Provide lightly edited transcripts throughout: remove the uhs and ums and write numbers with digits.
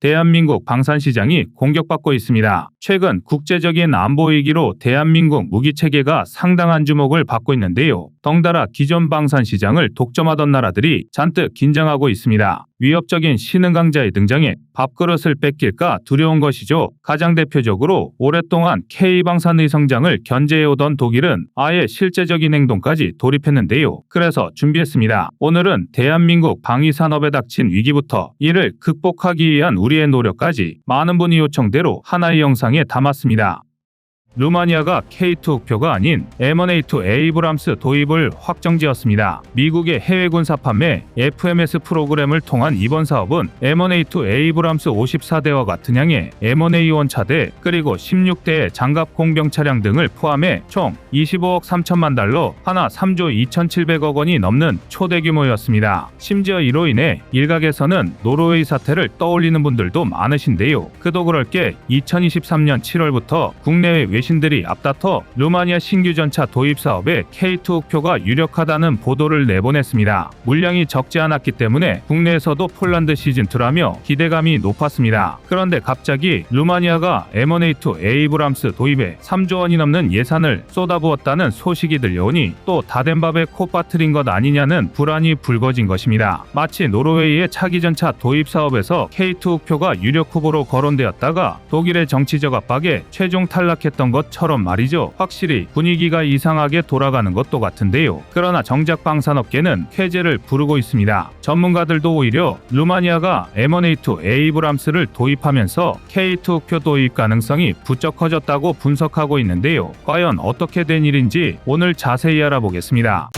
대한민국 방산시장이 공격받고 있습니다. 최근 국제적인 안보 위기로 대한민국 무기체계가 상당한 주목을 받고 있는데요. 덩달아 기존 방산시장을 독점하던 나라들이 잔뜩 긴장하고 있습니다. 위협적인 신흥 강자의 등장에 밥그릇을 뺏길까 두려운 것이죠. 가장 대표적으로 오랫동안 K방산의 성장을 견제해오던 독일은 아예 실제적인 행동까지 돌입했는데요. 그래서 준비했습니다. 오늘은 대한민국 방위산업에 닥친 위기부터 이를 극복하기 위한 우리의 노력까지 많은 분이 요청대로 하나의 영상에 담았습니다. 루마니아가 K2 흑표가 아닌 M1A2 에이브람스 도입을 확정지었습니다. 미국의 해외 군사 판매 FMS 프로그램을 통한 이번 사업은 M1A2 에이브람스 54대와 같은 양의 M1A1 차대 그리고 16대의 장갑 공병 차량 등을 포함해 총 25억 3천만 달러, 하나 3조 2,700억 원이 넘는 초대 규모였습니다. 심지어 이로 인해 일각에서는 노르웨이 사태를 떠올리는 분들도 많으신데요. 그도 그럴 게 2023년 7월부터 국내외 외신들이 앞다퉈 루마니아 신규 전차 도입 사업에 K2 흑표가 유력하다는 보도를 내보냈습니다. 물량이 적지 않았기 때문에 국내에서도 폴란드 시즌2라며 기대감이 높았습니다. 그런데 갑자기 루마니아가 M1A2 에이브람스 도입에 3조 원이 넘는 예산을 쏟아부었다는 소식이 들려오니 또 다 된 밥에 코 빠뜨린 것 아니냐는 불안이 불거진 것입니다. 마치 노르웨이의 차기 전차 도입 사업에서 K2 흑표가 유력 후보로 거론되었다가 독일의 정치적 압박에 최종 탈락했던 것처럼 말이죠. 확실히 분위기가 이상하게 돌아가는 것도 같은데요. 그러나 정작 방산업계는 쾌재를 부르고 있습니다. 전문가들도 오히려 루마니아가 M1A2 에이브람스를 도입하면서 K2 흑표 도입 가능성이 부쩍 커졌다고 분석하고 있는데요. 과연 어떻게 된 일인지 오늘 자세히 알아보겠습니다.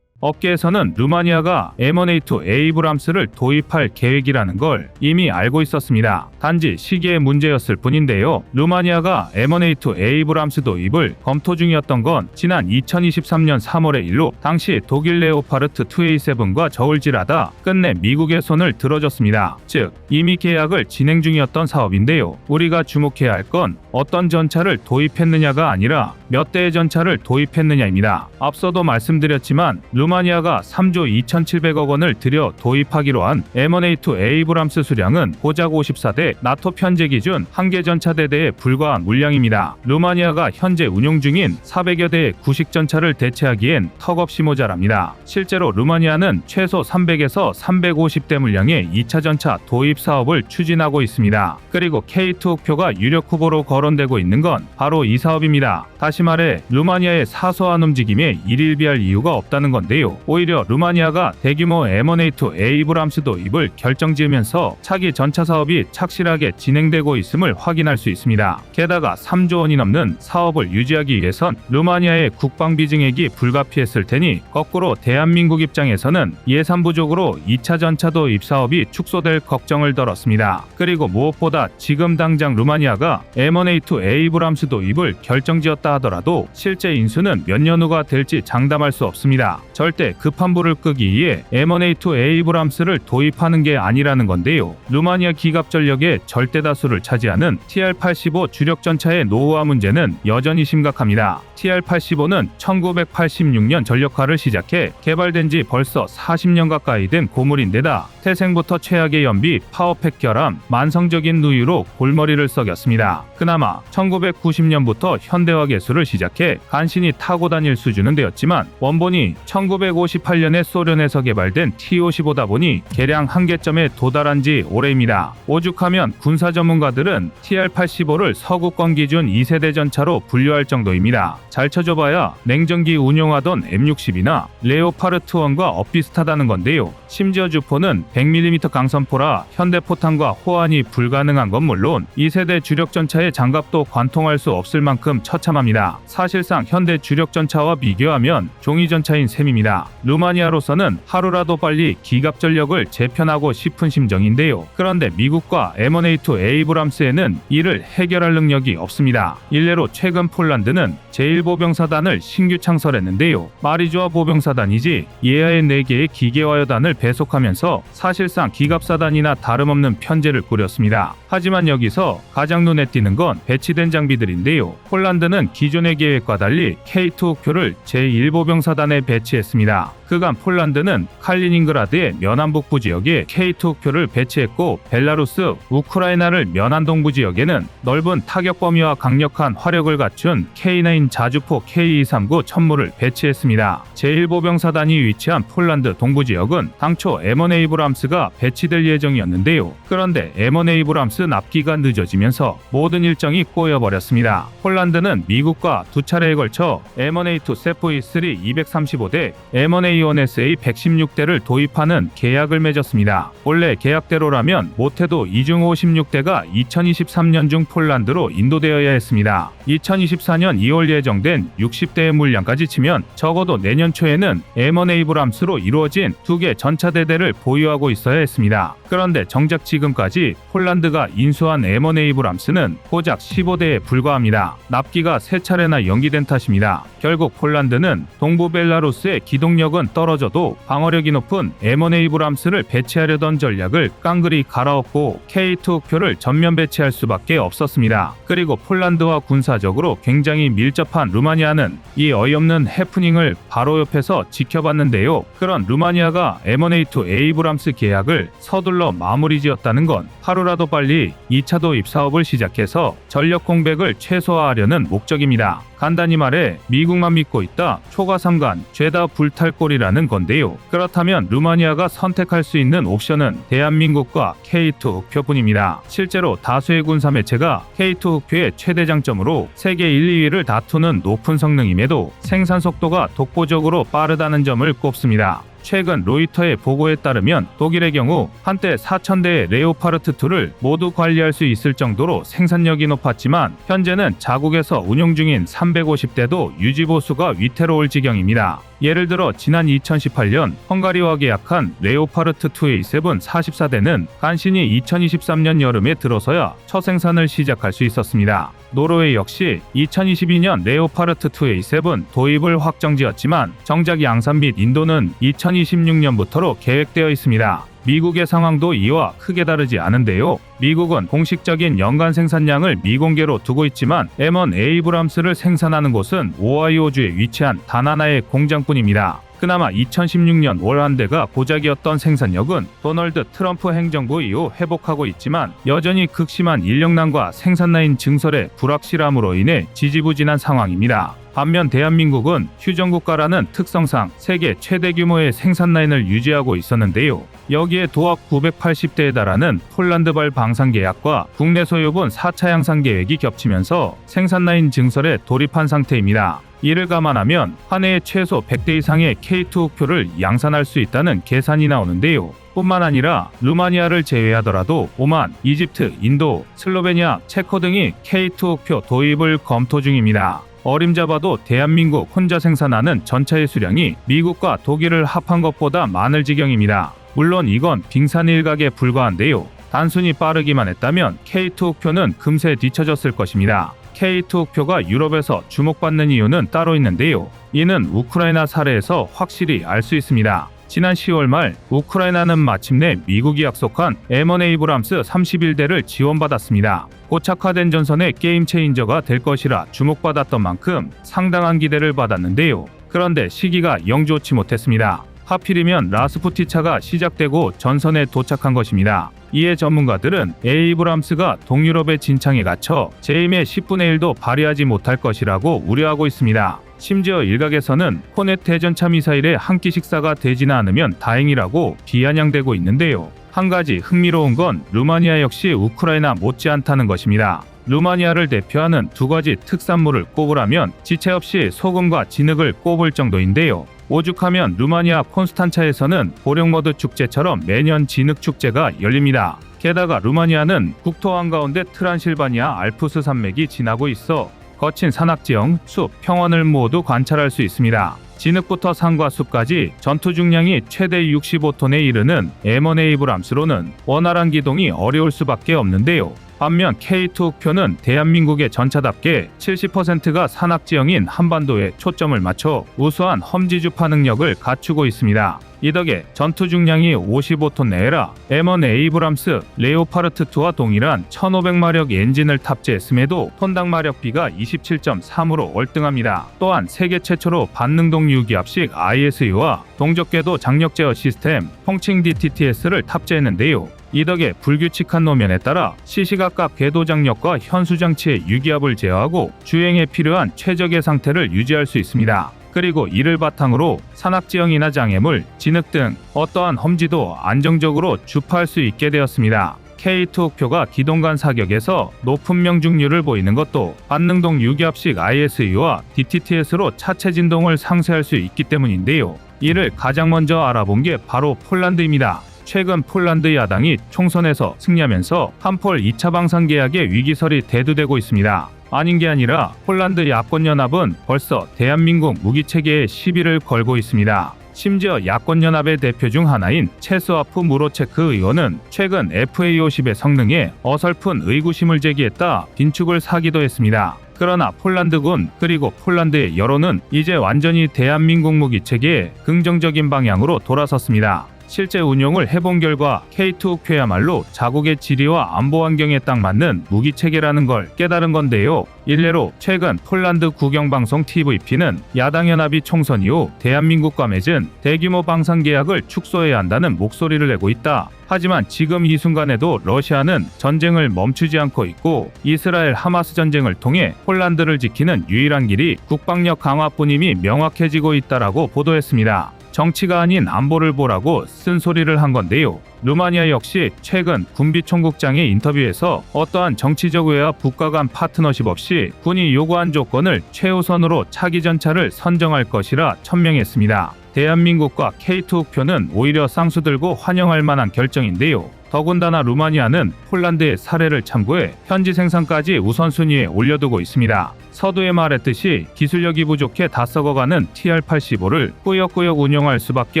업계에서는 루마니아가 M1A2 에이브람스를 도입할 계획이라는 걸 이미 알고 있었습니다. 단지 시기의 문제였을 뿐인데요. 루마니아가 M1A2 에이브람스 도입을 검토 중이었던 건 지난 2023년 3월의 일로 당시 독일 레오파르트 2A7과 저울질하다 끝내 미국의 손을 들어줬습니다. 즉 이미 계약을 진행 중이었던 사업인데요. 우리가 주목해야 할 건 어떤 전차를 도입했느냐가 아니라 몇 대의 전차를 도입했느냐입니다. 앞서도 말씀드렸지만 루마니아가 3조 2,700억 원을 들여 도입하기로 한 M1A2 에이브람스 수량은 고작 54대, 나토 편제 기준 1개 전차대대에 불과한 물량입니다. 루마니아가 현재 운용 중인 400여 대의 구식 전차를 대체하기엔 턱없이 모자랍니다. 실제로 루마니아는 최소 300에서 350대 물량의 2차 전차 도입 사업을 추진하고 있습니다. 그리고 K2 흑표가 유력 후보로 거론되고 있는 건 바로 이 사업입니다. 다시 말해 루마니아의 사소한 움직임에 일일비할 이유가 없다는 건데요. 오히려 루마니아가 대규모 M1A2 에이브람스 도입을 결정지으면서 차기 전차 사업이 착실하게 진행되고 있음을 확인할 수 있습니다. 게다가 3조 원이 넘는 사업을 유지하기 위해선 루마니아의 국방비 증액이 불가피했을 테니 거꾸로 대한민국 입장에서는 예산 부족으로 2차 전차 도입 사업이 축소될 걱정을 덜었습니다. 그리고 무엇보다 지금 당장 루마니아가 M1A2 에이브람스 도입을 결정지었다 하더라도 실제 인수는 몇 년 후가 될지 장담할 수 없습니다. 절대 급한 불을 끄기 위해 M1A2 에이브람스를 도입하는 게 아니라는 건데요. 루마니아 기갑 전력의 절대 다수를 차지하는 TR-85 주력 전차의 노후화 문제는 여전히 심각합니다. TR-85는 1986년 전력화를 시작해 개발된 지 벌써 40년 가까이 된 고물인데다 태생부터 최악의 연비, 파워팩 결함, 만성적인 누유로 골머리를 썩였습니다. 그나마 1990년부터 현대화 개수를 시작해 간신히 타고 다닐 수준은 되었지만 원본이 1958년에 소련에서 개발된 T-55다 보니 개량 한계점에 도달한 지 오래입니다. 오죽하면 군사 전문가들은 TR-85를 서구권 기준 2세대 전차로 분류할 정도입니다. 잘 쳐줘봐야 냉전기 운용하던 M60이나 레오파르트 1과 엇비슷하다는 건데요. 심지어 주포는 100mm 강선포라 현대포탄과 호환이 불가능한 건 물론 2세대 주력 전차의 장갑도 관통할 수 없을 만큼 처참합니다. 사실상 현대 주력 전차와 비교하면 종이 전차인 셈입니다. 루마니아로서는 하루라도 빨리 기갑 전력을 재편하고 싶은 심정인데요. 그런데 미국과 M1A2 에이브람스에는 이를 해결할 능력이 없습니다. 일례로 최근 폴란드는 제1 제1보병사단을 신규 창설했는데요. 말이 좋아 보병사단이지 이하의 4개의 기계화여단을 배속하면서 사실상 기갑사단이나 다름없는 편제를 꾸렸습니다. 하지만 여기서 가장 눈에 띄는 건 배치된 장비들인데요. 폴란드는 기존의 계획과 달리 K2 우표를 제1보병사단에 배치했습니다. 그간 폴란드는 칼리닝그라드의 면안북부 지역에 K2 우표를 배치했고 벨라루스, 우크라이나를 면안동부 지역에는 넓은 타격 범위와 강력한 화력을 갖춘 K9 자주포 K239 천무를 배치했습니다. 제1보병사단이 위치한 폴란드 동부 지역은 당초 M1 에이브람스가 배치될 예정이었는데요. 그런데 M1 에이브람스 납기가 늦어지면서 모든 일정이 꼬여버렸습니다. 폴란드는 미국과 두 차례에 걸쳐 M1A2 세프-E3 235대, M1A1SA 116대를 도입하는 계약을 맺었습니다. 원래 계약대로라면 못해도 이중 56대가 2023년 중 폴란드로 인도되어야 했습니다. 2024년 2월 예정된 60대의 물량까지 치면 적어도 내년 초에는 M1 에이브람스로 이루어진 2개 전차대대를 보유하고 있어야 했습니다. 그런데 정작 지금까지 폴란드가 인수한 M1 에이브람스는 고작 15대에 불과합니다. 납기가 3차례나 연기된 탓입니다. 결국 폴란드는 동부 벨라루스의 기동력은 떨어져도 방어력이 높은 M1 에이브람스를 배치하려던 전략을 깡그리 갈아엎고 K2 우표를 전면 배치할 수밖에 없었습니다. 그리고 폴란드와 군사적으로 굉장히 밀접한 루마니아는 이 어이없는 해프닝을 바로 옆에서 지켜봤는데요. 그런 루마니아가 M1A2 에이브람스 계약을 서둘러 마무리 지었다는 건 하루라도 빨리 2차 도입 사업을 시작해서 전력 공백을 최소화하려는 목적입니다. 간단히 말해 미국만 믿고 있다 초가삼간 죄다 불탈골이라는 건데요. 그렇다면 루마니아가 선택할 수 있는 옵션은 대한민국과 K2 우표뿐입니다. 실제로 다수의 군사 매체가 K2 우표의 최대 장점으로 세계 1, 2위를 다투는 높은 성능임에도 생산 속도가 독보적으로 빠르다는 점을 꼽습니다. 최근 로이터의 보고에 따르면 독일의 경우 한때 4,000대의 레오파르트2를 모두 관리할 수 있을 정도로 생산력이 높았지만 현재는 자국에서 운용 중인 350대도 유지보수가 위태로울 지경입니다. 예를 들어 지난 2018년 헝가리와 계약한 레오파르트2 A7 44대는 간신히 2023년 여름에 들어서야 첫 생산을 시작할 수 있었습니다. 노르웨이 역시 2022년 레오파르트2 A7 도입을 확정지었지만 정작 양산 및 인도는 2026년부터로 계획되어 있습니다. 미국의 상황도 이와 크게 다르지 않은데요. 미국은 공식적인 연간 생산량을 미공개로 두고 있지만 M1 에이브람스를 생산하는 곳은 오하이오주에 위치한 단 하나의 공장뿐입니다. 그나마 2016년 월 한 대가 고작이었던 생산력은 도널드 트럼프 행정부 이후 회복하고 있지만 여전히 극심한 인력난과 생산라인 증설의 불확실함으로 인해 지지부진한 상황입니다. 반면 대한민국은 휴전국가라는 특성상 세계 최대 규모의 생산라인을 유지하고 있었는데요. 여기에 도합 980대에 달하는 폴란드발 방산 계약과 국내 소유분 4차 양산 계획이 겹치면서 생산라인 증설에 돌입한 상태입니다. 이를 감안하면 한 해에 최소 100대 이상의 K2 우표를 양산할 수 있다는 계산이 나오는데요. 뿐만 아니라 루마니아를 제외하더라도 오만, 이집트, 인도, 슬로베니아, 체코 등이 K2 우표 도입을 검토 중입니다. 어림잡아도 대한민국 혼자 생산하는 전차의 수량이 미국과 독일을 합한 것보다 많을 지경입니다. 물론 이건 빙산일각에 불과한데요. 단순히 빠르기만 했다면 K2 우표는 금세 뒤처졌을 것입니다. K2 우표가 유럽에서 주목받는 이유는 따로 있는데요. 이는 우크라이나 사례에서 확실히 알 수 있습니다. 지난 10월 말 우크라이나는 마침내 미국이 약속한 M1 에이브람스 31대를 지원받았습니다. 고착화된 전선의 게임 체인저가 될 것이라 주목받았던 만큼 상당한 기대를 받았는데요. 그런데 시기가 영 좋지 못했습니다. 하필이면 라스푸티차가 시작되고 전선에 도착한 것입니다. 이에 전문가들은 에이브람스가 동유럽의 진창에 갇혀 재임의 10분의 1도 발휘하지 못할 것이라고 우려하고 있습니다. 심지어 일각에서는 호넷 대전차 미사일의 한 끼 식사가 되지는 않으면 다행이라고 비아냥대고 있는데요. 한 가지 흥미로운 건 루마니아 역시 우크라이나 못지않다는 것입니다. 루마니아를 대표하는 두 가지 특산물을 꼽으라면 지체 없이 소금과 진흙을 꼽을 정도인데요. 오죽하면 루마니아 콘스탄차에서는 보령머드 축제처럼 매년 진흙 축제가 열립니다. 게다가 루마니아는 국토 한가운데 트란실바니아 알프스 산맥이 지나고 있어 거친 산악지형, 숲, 평원을 모두 관찰할 수 있습니다. 진흙부터 산과 숲까지 전투 중량이 최대 65톤에 이르는 M1 에이브람스로는 원활한 기동이 어려울 수밖에 없는데요. 반면 K2 흑표는 대한민국의 전차답게 70%가 산악지형인 한반도에 초점을 맞춰 우수한 험지주파 능력을 갖추고 있습니다. 이 덕에 전투 중량이 55톤 내외라 M1 에이브람스 레오파르트2와 동일한 1500마력 엔진을 탑재했음에도 톤당 마력비가 27.3으로 월등합니다. 또한 세계 최초로 반능동 유기압식 ISU와 동적궤도 장력 제어 시스템 통칭 DTTS를 탑재했는데요. 이 덕에 불규칙한 노면에 따라 시시각각 궤도 장력과 현수 장치의 유기압을 제어하고 주행에 필요한 최적의 상태를 유지할 수 있습니다. 그리고 이를 바탕으로 산악지형이나 장애물, 진흙 등 어떠한 험지도 안정적으로 주파할 수 있게 되었습니다. K2 흑표가 기동간 사격에서 높은 명중률을 보이는 것도 반능동 유기압식 ISU와 DTTS로 차체 진동을 상쇄할 수 있기 때문인데요. 이를 가장 먼저 알아본 게 바로 폴란드입니다. 최근 폴란드 야당이 총선에서 승리하면서 한폴 2차 방산 계약의 위기설이 대두되고 있습니다. 아닌 게 아니라 폴란드 야권연합은 벌써 대한민국 무기체계에 시비를 걸고 있습니다. 심지어 야권연합의 대표 중 하나인 체스와프 무로체크 의원은 최근 FA50의 성능에 어설픈 의구심을 제기했다 빈축을 사기도 했습니다. 그러나 폴란드군 그리고 폴란드의 여론은 이제 완전히 대한민국 무기체계에 긍정적인 방향으로 돌아섰습니다. 실제 운용을 해본 결과 K2 흑표야말로 자국의 지리와 안보 환경에 딱 맞는 무기체계라는 걸 깨달은 건데요. 일례로 최근 폴란드 국영방송 TVP는 야당연합이 총선 이후 대한민국과 맺은 대규모 방산 계약을 축소해야 한다는 목소리를 내고 있다. 하지만 지금 이 순간에도 러시아는 전쟁을 멈추지 않고 있고 이스라엘 하마스 전쟁을 통해 폴란드를 지키는 유일한 길이 국방력 강화뿐임이 명확해지고 있다라고 보도했습니다. 정치가 아닌 안보를 보라고 쓴소리를 한 건데요. 루마니아 역시 최근 군비총국장의 인터뷰에서 어떠한 정치적 우회와 북과 간 파트너십 없이 군이 요구한 조건을 최우선으로 차기 전차를 선정할 것이라 천명했습니다. 대한민국과 K2 흑표는 오히려 쌍수 들고 환영할 만한 결정인데요. 더군다나 루마니아는 폴란드의 사례를 참고해 현지 생산까지 우선순위에 올려두고 있습니다. 서두에 말했듯이 기술력이 부족해 다 썩어가는 TR-85를 꾸역꾸역 운용할 수밖에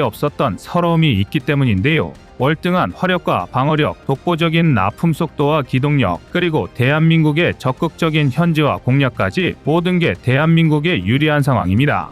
없었던 서러움이 있기 때문인데요. 월등한 화력과 방어력, 독보적인 납품 속도와 기동력, 그리고 대한민국의 적극적인 현지화 공략까지 모든 게 대한민국에 유리한 상황입니다.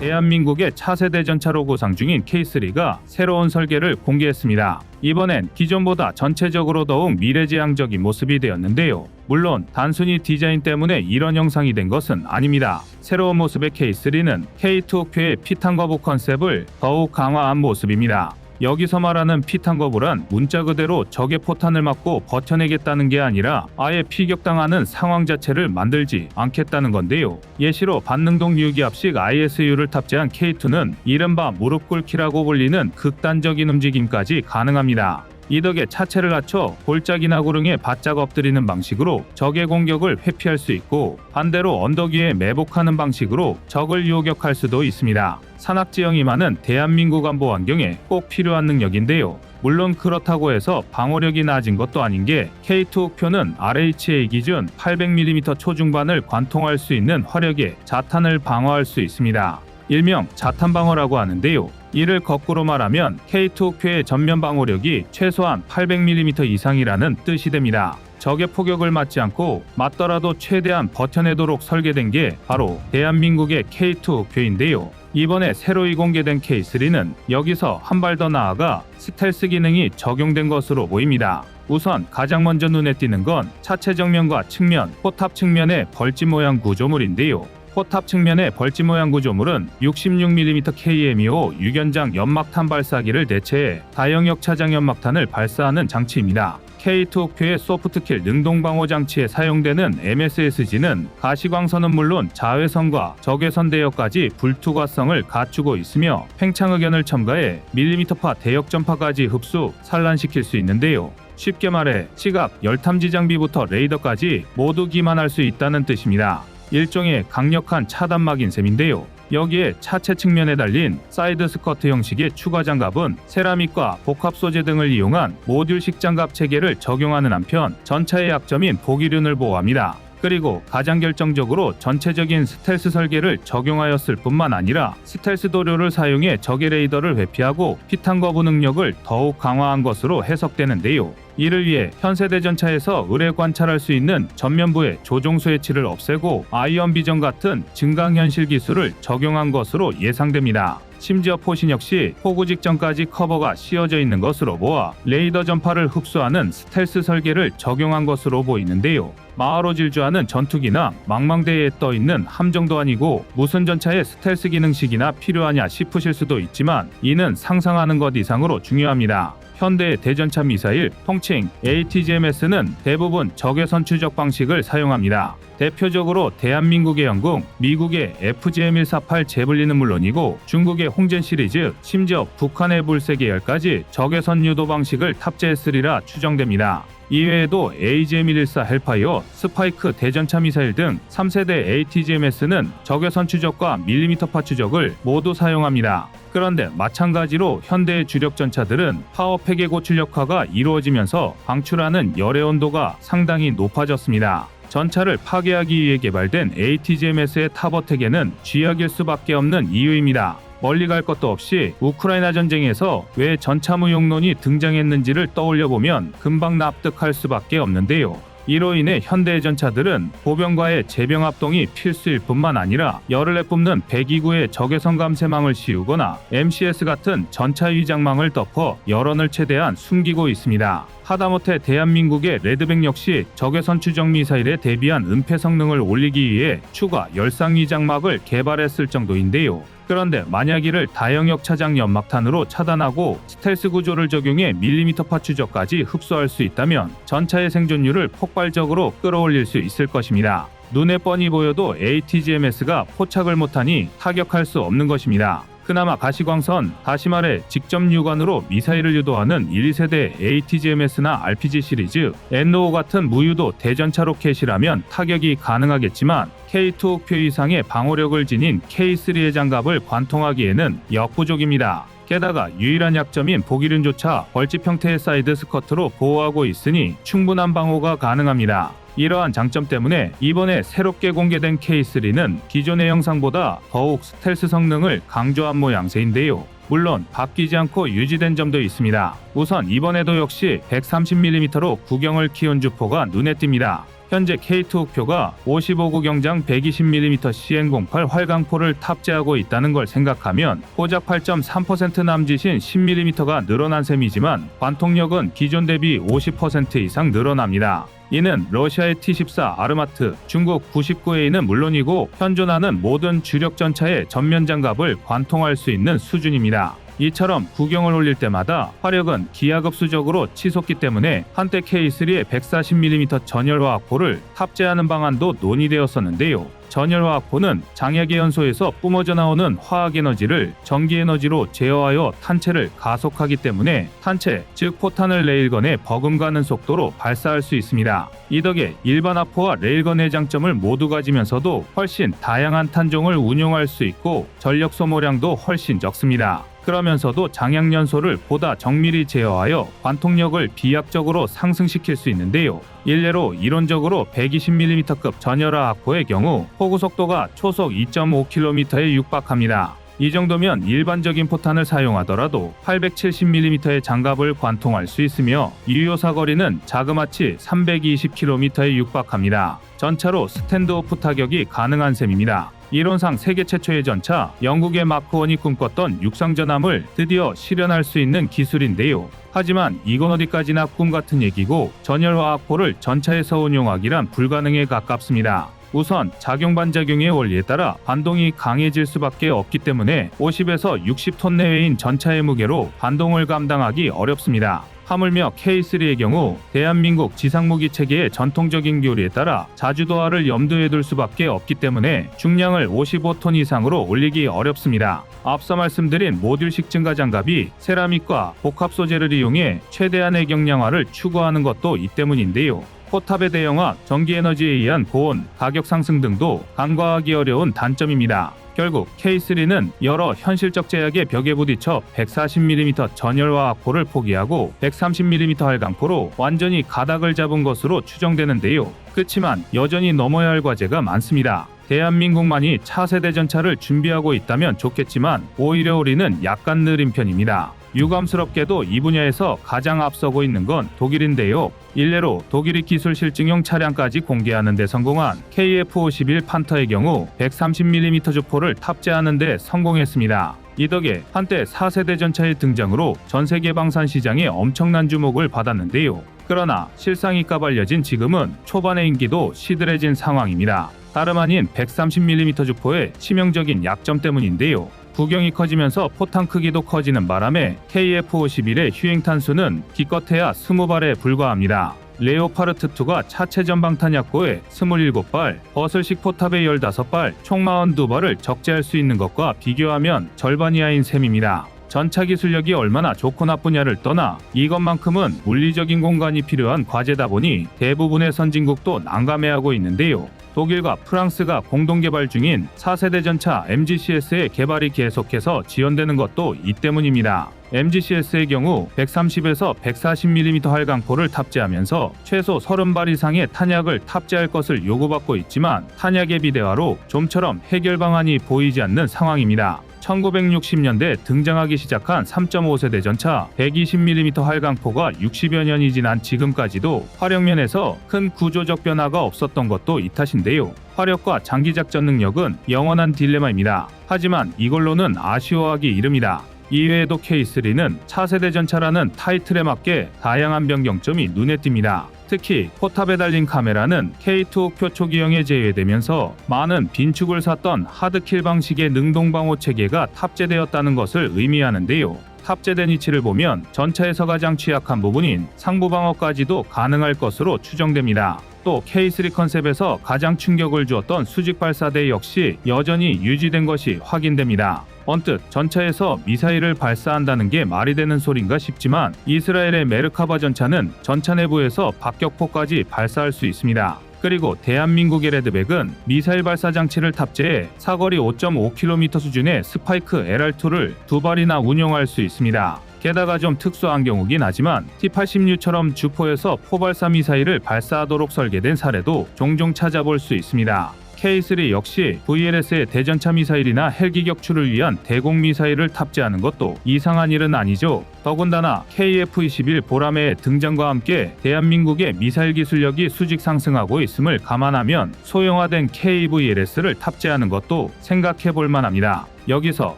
대한민국의 차세대 전차로 구상 중인 K3가 새로운 설계를 공개했습니다. 이번엔 기존보다 전체적으로 더욱 미래지향적인 모습이 되었는데요. 물론 단순히 디자인 때문에 이런 형상이 된 것은 아닙니다. 새로운 모습의 K3는 K2 흑표의 피탄 거부 컨셉을 더욱 강화한 모습입니다. 여기서 말하는 피탄 거부란 문자 그대로 적의 포탄을 맞고 버텨내겠다는 게 아니라 아예 피격당하는 상황 자체를 만들지 않겠다는 건데요. 예시로 반능동 유기압식 ISU를 탑재한 K2는 이른바 무릎 꿇기라고 불리는 극단적인 움직임까지 가능합니다. 이 덕에 차체를 낮춰 골짜기나 구릉에 바짝 엎드리는 방식으로 적의 공격을 회피할 수 있고 반대로 언덕 위에 매복하는 방식으로 적을 요격할 수도 있습니다. 산악지형이 많은 대한민국 안보 환경에 꼭 필요한 능력인데요. 물론 그렇다고 해서 방어력이 낮은 것도 아닌 게 K2 흑표는 RHA 기준 800mm 초중반을 관통할 수 있는 화력의 자탄을 방어할 수 있습니다. 일명 자탄 방어라고 하는데요. 이를 거꾸로 말하면 K2 흑표의 전면 방어력이 최소한 800mm 이상이라는 뜻이 됩니다. 적의 포격을 맞지 않고 맞더라도 최대한 버텨내도록 설계된 게 바로 대한민국의 K2 흑표인데요. 이번에 새로이 공개된 K3는 여기서 한 발 더 나아가 스텔스 기능이 적용된 것으로 보입니다. 우선 가장 먼저 눈에 띄는 건 차체 정면과 측면, 포탑 측면의 벌집 모양 구조물인데요. 포탑 측면의 벌집 모양 구조물은 66mm KM25 유견장 연막탄 발사기를 대체해 다영역 차장 연막탄을 발사하는 장치입니다. K2 흑표의 소프트킬 능동방어 장치에 사용되는 MSSG는 가시광선은 물론 자외선과 적외선 대역까지 불투과성을 갖추고 있으며 팽창의견을 첨가해 밀리미터파 대역전파까지 흡수, 산란시킬 수 있는데요. 쉽게 말해 시각, 열탐지 장비부터 레이더까지 모두 기만할 수 있다는 뜻입니다. 일종의 강력한 차단막인 셈인데요. 여기에 차체 측면에 달린 사이드 스커트 형식의 추가 장갑은 세라믹과 복합 소재 등을 이용한 모듈식 장갑 체계를 적용하는 한편 전차의 약점인 보기륜을 보호합니다. 그리고 가장 결정적으로 전체적인 스텔스 설계를 적용하였을 뿐만 아니라 스텔스 도료를 사용해 적의 레이더를 회피하고 피탄 거부 능력을 더욱 강화한 것으로 해석되는데요. 이를 위해 현세대 전차에서 의뢰 관찰할 수 있는 전면부의 조종 스위치를 없애고 아이언 비전 같은 증강현실 기술을 적용한 것으로 예상됩니다. 심지어 포신 역시 포구 직전까지 커버가 씌워져 있는 것으로 보아 레이더 전파를 흡수하는 스텔스 설계를 적용한 것으로 보이는데요. 마하로 질주하는 전투기나 망망대해에 떠있는 함정도 아니고 무슨 전차에 스텔스 기능식이나 필요하냐 싶으실 수도 있지만 이는 상상하는 것 이상으로 중요합니다. 현대의 대전차 미사일, 통칭 ATGMS는 대부분 적외선 추적 방식을 사용합니다. 대표적으로 대한민국의 영궁, 미국의 FGM-148 제블린은 물론이고 중국의 홍젠 시리즈, 심지어 북한의 불세 계열까지 적외선 유도 방식을 탑재했으리라 추정됩니다. 이외에도 AGM-114 헬파이어, 스파이크 대전차 미사일 등 3세대 ATGMS는 적외선 추적과 밀리미터파 추적을 모두 사용합니다. 그런데 마찬가지로 현대의 주력 전차들은 파워팩의 고출력화가 이루어지면서 방출하는 열의 온도가 상당히 높아졌습니다. 전차를 파괴하기 위해 개발된 ATGMS의 탑어택에는 쥐약일 수밖에 없는 이유입니다. 멀리 갈 것도 없이 우크라이나 전쟁에서 왜 전차무용론이 등장했는지를 떠올려보면 금방 납득할 수밖에 없는데요. 이로 인해 현대의 전차들은 보병과의 제병 합동이 필수일 뿐만 아니라 열을 내뿜는 배기구에 적외선 감쇄망을 씌우거나 MCS 같은 전차 위장망을 덮어 열원을 최대한 숨기고 있습니다. 하다못해 대한민국의 레드백 역시 적외선 추적 미사일에 대비한 은폐 성능을 올리기 위해 추가 열상 위장막을 개발했을 정도인데요. 그런데 만약 이를 다영역 차장 연막탄으로 차단하고 스텔스 구조를 적용해 밀리미터파 추적까지 흡수할 수 있다면 전차의 생존율을 폭발적으로 끌어올릴 수 있을 것입니다. 눈에 뻔히 보여도 ATGMS가 포착을 못하니 타격할 수 없는 것입니다. 그나마 가시광선, 다시 말해 직접 유관으로 미사일을 유도하는 1, 2세대 ATGMS나 RPG 시리즈, N5 같은 무유도 대전차 로켓이라면 타격이 가능하겠지만 K2 옥표 이상의 방어력을 지닌 K3의 장갑을 관통하기에는 역부족입니다. 게다가 유일한 약점인 보기륜조차 벌집 형태의 사이드 스커트로 보호하고 있으니 충분한 방어가 가능합니다. 이러한 장점 때문에 이번에 새롭게 공개된 K3는 기존의 영상보다 더욱 스텔스 성능을 강조한 모양새인데요. 물론 바뀌지 않고 유지된 점도 있습니다. 우선 이번에도 역시 130mm로 구경을 키운 주포가 눈에 띕니다. 현재 K2 옥표가 55구 경장 120mm CN08 활강포를 탑재하고 있다는 걸 생각하면 고작 8.3% 남짓인 10mm가 늘어난 셈이지만 관통력은 기존 대비 50% 이상 늘어납니다. 이는 러시아의 T-14 아르마트, 중국 99A는 물론이고 현존하는 모든 주력 전차의 전면 장갑을 관통할 수 있는 수준입니다. 이처럼 구경을 올릴 때마다 화력은 기하급수적으로 치솟기 때문에 한때 K3의 140mm 전열화학포를 탑재하는 방안도 논의되었었는데요. 전열화학포는 장약의 연소에서 뿜어져 나오는 화학에너지를 전기에너지로 제어하여 탄체를 가속하기 때문에 탄체, 즉 포탄을 레일건에 버금가는 속도로 발사할 수 있습니다. 이 덕에 일반 화포와 레일건의 장점을 모두 가지면서도 훨씬 다양한 탄종을 운용할 수 있고 전력 소모량도 훨씬 적습니다. 그러면서도 장약 연소를 보다 정밀히 제어하여 관통력을 비약적으로 상승시킬 수 있는데요. 일례로 이론적으로 120mm급 전열화 학포의 경우 포구 속도가 초속 2.5km에 육박합니다. 이 정도면 일반적인 포탄을 사용하더라도 870mm의 장갑을 관통할 수 있으며 유효 사거리는 자그마치 320km에 육박합니다. 전차로 스탠드오프 타격이 가능한 셈입니다. 이론상 세계 최초의 전차, 영국의 마크1이 꿈꿨던 육상전함을 드디어 실현할 수 있는 기술인데요. 하지만 이건 어디까지나 꿈 같은 얘기고 전열화학포를 전차에서 운용하기란 불가능에 가깝습니다. 우선 작용-반작용의 원리에 따라 반동이 강해질 수밖에 없기 때문에 50에서 60톤 내외인 전차의 무게로 반동을 감당하기 어렵습니다. 하물며 K3의 경우 대한민국 지상무기 체계의 전통적인 교리에 따라 자주도하를 염두에 둘 수밖에 없기 때문에 중량을 55톤 이상으로 올리기 어렵습니다. 앞서 말씀드린 모듈식 증가 장갑이 세라믹과 복합 소재를 이용해 최대한의 경량화를 추구하는 것도 이 때문인데요. 포탑의 대형화, 전기에너지에 의한 고온, 가격 상승 등도 간과하기 어려운 단점입니다. 결국 K3는 여러 현실적 제약의 벽에 부딪혀 140mm 전열화 악포를 포기하고 130mm 활강포로 완전히 가닥을 잡은 것으로 추정되는데요. 그렇지만 여전히 넘어야 할 과제가 많습니다. 대한민국만이 차세대 전차를 준비하고 있다면 좋겠지만 오히려 우리는 약간 느린 편입니다. 유감스럽게도 이 분야에서 가장 앞서고 있는 건 독일인데요. 일례로 독일이 기술 실증용 차량까지 공개하는 데 성공한 KF-51 판터의 경우 130mm 주포를 탑재하는 데 성공했습니다. 이 덕에 한때 4세대 전차의 등장으로 전세계 방산 시장에 엄청난 주목을 받았는데요. 그러나 실상이 까발려진 지금은 초반의 인기도 시들해진 상황입니다. 다름 아닌 130mm 주포의 치명적인 약점 때문인데요. 구경이 커지면서 포탄 크기도 커지는 바람에 KF-51의 휴행 탄수는 기껏해야 20발에 불과합니다. 레오파르트2가 차체 전방탄 약고에 27발, 버슬식 포탑에 15발, 총 42발을 적재할 수 있는 것과 비교하면 절반 이하인 셈입니다. 전차 기술력이 얼마나 좋고 나쁘냐를 떠나 이것만큼은 물리적인 공간이 필요한 과제다 보니 대부분의 선진국도 난감해하고 있는데요. 독일과 프랑스가 공동 개발 중인 4세대 전차 MGCS의 개발이 계속해서 지연되는 것도 이 때문입니다. MGCS의 경우 130에서 140mm 활강포를 탑재하면서 최소 30발 이상의 탄약을 탑재할 것을 요구받고 있지만 탄약의 비대화로 좀처럼 해결 방안이 보이지 않는 상황입니다. 1960년대 등장하기 시작한 3.5세대 전차 120mm 활강포가 60여 년이 지난 지금까지도 화력면에서 큰 구조적 변화가 없었던 것도 이 탓인데요. 화력과 장기작전 능력은 영원한 딜레마입니다. 하지만 이걸로는 아쉬워하기 이릅니다. 이외에도 K3는 차세대 전차라는 타이틀에 맞게 다양한 변경점이 눈에 띕니다. 특히 포탑에 달린 카메라는 K2 표초기형에 제외되면서 많은 빈축을 샀던 하드킬 방식의 능동방호 체계가 탑재되었다는 것을 의미하는데요. 탑재된 위치를 보면 전차에서 가장 취약한 부분인 상부방어까지도 가능할 것으로 추정됩니다. 또 K3 컨셉에서 가장 충격을 주었던 수직 발사대 역시 여전히 유지된 것이 확인됩니다. 언뜻 전차에서 미사일을 발사한다는 게 말이 되는 소린가 싶지만 이스라엘의 메르카바 전차는 전차 내부에서 박격포까지 발사할 수 있습니다. 그리고 대한민국의 레드백은 미사일 발사 장치를 탑재해 사거리 5.5km 수준의 스파이크 LR2를 2발이나 운용할 수 있습니다. 게다가 좀 특수한 경우긴 하지만 T-80U처럼 주포에서 포발사 미사일을 발사하도록 설계된 사례도 종종 찾아볼 수 있습니다. K3 역시 VLS의 대전차 미사일이나 헬기 격추를 위한 대공 미사일을 탑재하는 것도 이상한 일은 아니죠. 더군다나 KF-21 보라매의 등장과 함께 대한민국의 미사일 기술력이 수직 상승하고 있음을 감안하면 소형화된 KVLS를 탑재하는 것도 생각해 볼 만합니다. 여기서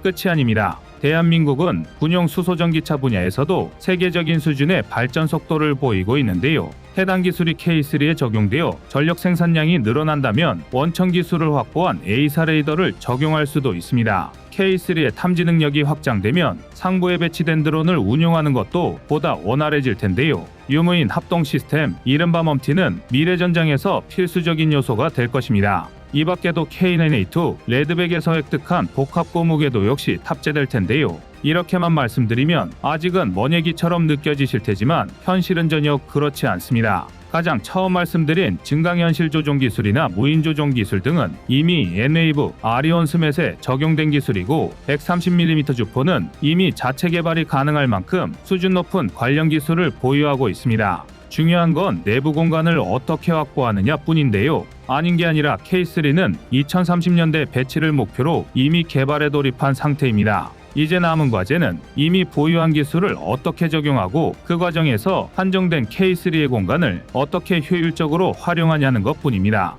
끝이 아닙니다. 대한민국은 군용 수소전기차 분야에서도 세계적인 수준의 발전 속도를 보이고 있는데요. 해당 기술이 K3에 적용되어 전력 생산량이 늘어난다면 원천 기술을 확보한 A사 레이더를 적용할 수도 있습니다. K3의 탐지 능력이 확장되면 상부에 배치된 드론을 운용하는 것도 보다 원활해질 텐데요. 유무인 합동 시스템, 이른바 멈티는 미래 전장에서 필수적인 요소가 될 것입니다. 이 밖에도 K9A2, 레드백에서 획득한 복합고 무게도 역시 탑재될 텐데요. 이렇게만 말씀드리면 아직은 먼 얘기처럼 느껴지실 테지만 현실은 전혀 그렇지 않습니다. 가장 처음 말씀드린 증강현실 조종 기술이나 무인 조종 기술 등은 이미 N웨이브, 아리온 스맷에 적용된 기술이고 130mm 주포는 이미 자체 개발이 가능할 만큼 수준 높은 관련 기술을 보유하고 있습니다. 중요한 건 내부 공간을 어떻게 확보하느냐 뿐인데요. 아닌 게 아니라 K3는 2030년대 배치를 목표로 이미 개발에 돌입한 상태입니다. 이제 남은 과제는 이미 보유한 기술을 어떻게 적용하고 그 과정에서 한정된 K3의 공간을 어떻게 효율적으로 활용하냐는 것뿐입니다.